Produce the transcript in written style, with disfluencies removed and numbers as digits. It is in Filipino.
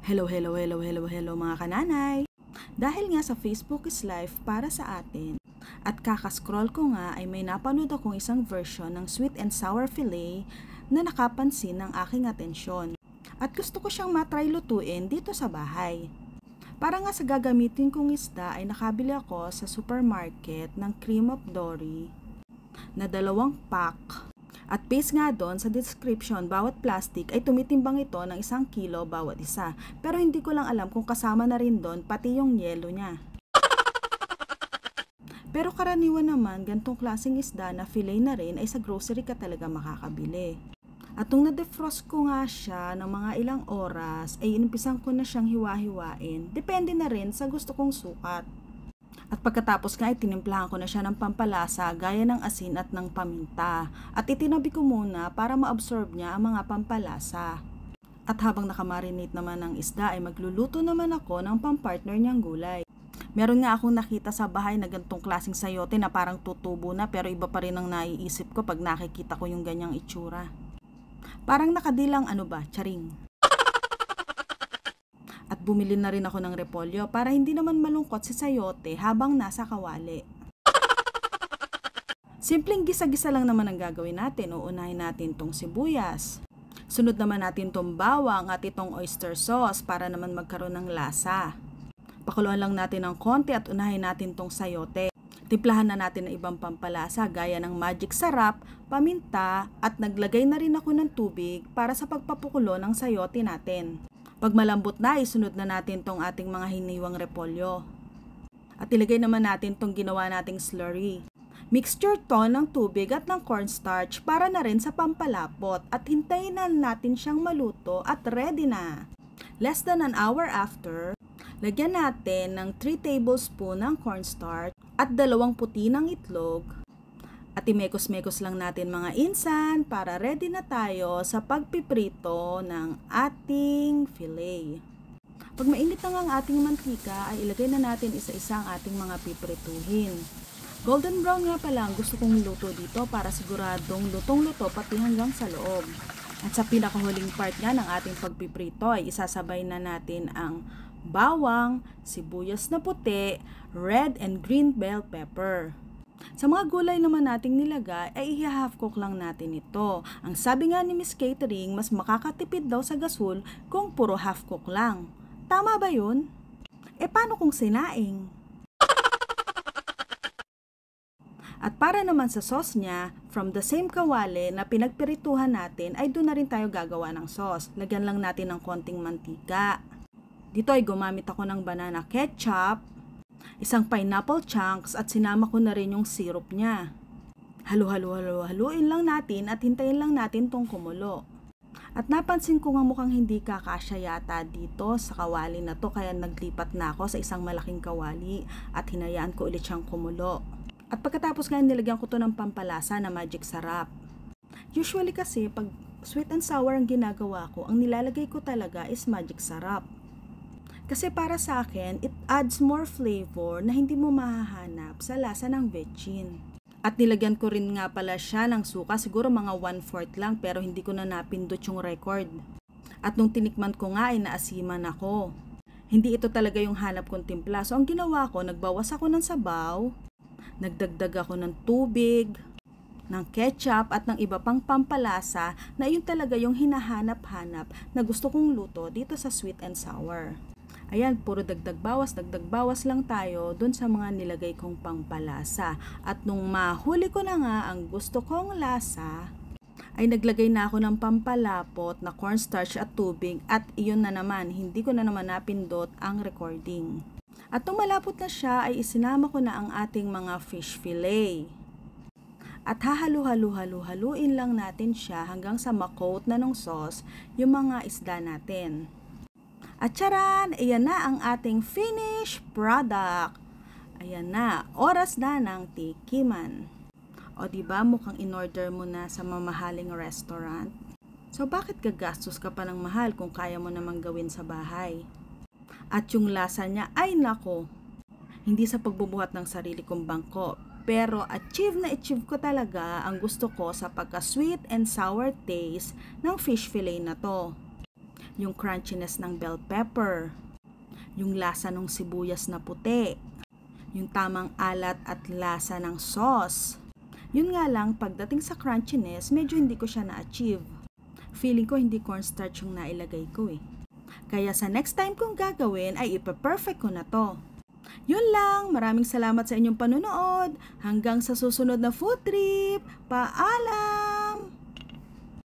Hello mga kananay! Dahil nga sa Facebook is life para sa atin, at kakascroll ko nga ay may napanood akong isang version ng sweet and sour fillet na nakapansin ng aking atensyon. At gusto ko siyang matry lutuin dito sa bahay. Para nga sa gagamitin kong isda ay nakabili ako sa supermarket ng cream of dory na 2 pack. At based nga doon sa description, bawat plastic ay tumitimbang ito ng 1 kilo bawat isa. Pero hindi ko lang alam kung kasama na rin doon pati yung yelo niya. Pero karaniwan naman, gantong klaseng isda na fillet na rin ay sa grocery ka talaga makakabili. At nung na-defrost ko nga siya ng mga ilang oras, ay inumpisan ko na siyang hiwa-hiwain. Depende na rin sa gusto kong sukat. At pagkatapos nga ay tinimplahan ko na siya ng pampalasa gaya ng asin at ng paminta. At itinabi ko muna para ma-absorb niya ang mga pampalasa. At habang nakamarinate naman ng isda ay magluluto naman ako ng pampartner niyang gulay. Meron nga akong nakita sa bahay na gantong klaseng sayote na parang tutubo na pero iba pa rin ang naiisip ko pag nakikita ko yung ganyang itsura. Parang nakadilang charing. At bumili na rin ako ng repolyo para hindi naman malungkot si sayote habang nasa kawali. Simpleng gisa-gisa lang naman ang gagawin natin. Uunahin natin tong sibuyas. Sunod naman natin tong bawang at itong oyster sauce para naman magkaroon ng lasa. Pakuluan lang natin ng konti at unahin natin tong sayote. Timplahan na natin ng ibang pampalasa gaya ng magic sarap, paminta at naglagay na rin ako ng tubig para sa pagpapakulo ng sayote natin. Pag malambot na, isunod na natin tong ating mga hiniwang repolyo. At ilagay naman natin tong ginawa nating slurry. Mixture to ng tubig at ng cornstarch para na rin sa pampalapot at hintayin na natin siyang maluto at ready na. Less than an hour after, lagyan natin ng 3 tablespoon ng cornstarch at 2 puti ng itlog. At imekos-mekos lang natin mga insan para ready na tayo sa pagpiprito ng ating fillet. Pag mainit na ang ating mantika ay ilagay na natin isa-isa ang ating mga piprituhin. Golden brown nga pala ang gusto kong luto dito para siguradong lutong-luto pati hanggang sa loob. At sa pinakahuling part nga ng ating pagpiprito ay isasabay na natin ang bawang, sibuyas na puti, red and green bell pepper. Sa mga gulay naman nating nilagay ay i-half cook lang natin ito. Ang sabi nga ni Miss Catering, mas makakatipid daw sa gasol kung puro half cook lang. Tama ba yun? Paano kung sinaing? At para naman sa sauce niya, from the same kawali na pinagpirituhan natin ay doon na rin tayo gagawa ng sauce. Lagyan lang natin ng konting mantika. Dito ay gumamit ako ng banana ketchup, isang pineapple chunks at sinama ko na rin yung syrup niya. Haluin lang natin at hintayin lang natin tong kumulo. At napansin ko nga mukhang hindi kakasya yata dito sa kawali na to kaya naglipat na ako sa isang malaking kawali at hinayaan ko ulit siyang kumulo. At pagkatapos nga nilagyan ko to ng pampalasa na magic sarap. Usually kasi pag sweet and sour ang ginagawa ko, ang nilalagay ko talaga is magic sarap. Kasi para sa akin, it adds more flavor na hindi mo mahahanap sa lasa ng vetchin. At nilagyan ko rin nga pala siya ng suka, siguro mga 1/4 lang pero hindi ko na napindot yung record. At nung tinikman ko nga ay naasiman ako. Hindi ito talaga yung hanap kong timpla. So ang ginawa ko, nagbawas ako ng sabaw, nagdagdag ako ng tubig, ng ketchup at ng iba pang pampalasa na yun talaga yung hinahanap-hanap na gusto kong luto dito sa sweet and sour. Ayan, puro dagdag bawas lang tayo dun sa mga nilagay kong pampalasa. At nung mahuli ko na nga ang gusto kong lasa, ay naglagay na ako ng pampalapot na cornstarch at tubig at iyon na naman, hindi ko na naman napindot ang recording. At nung malapot na siya ay isinama ko na ang ating mga fish fillet. At hahaluin lang natin siya hanggang sa makoat na ng sauce yung mga isda natin. At charan! Ayan na ang ating finished product. Ayan na, oras na ng tikiman. O diba mukhang in-order mo na sa mamahaling restaurant? So bakit gagastos ka pa ng mahal kung kaya mo namang gawin sa bahay? At yung lasa niya ay nako, hindi sa pagbubuhat ng sarili kong bangko. Pero achieve ko talaga ang gusto ko sa pagka-sweet and sour taste ng fish fillet na to. yung crunchiness ng bell pepper, yung lasa ng sibuyas na puti, yung tamang alat at lasa ng sauce. Yun nga lang, pagdating sa crunchiness, medyo hindi ko siya na-achieve. Feeling ko hindi cornstarch yung nailagay ko eh. Kaya sa next time kong gagawin ay ipa-perfect ko na to. Yun lang, maraming salamat sa inyong panunood. Hanggang sa susunod na food trip. Paalam!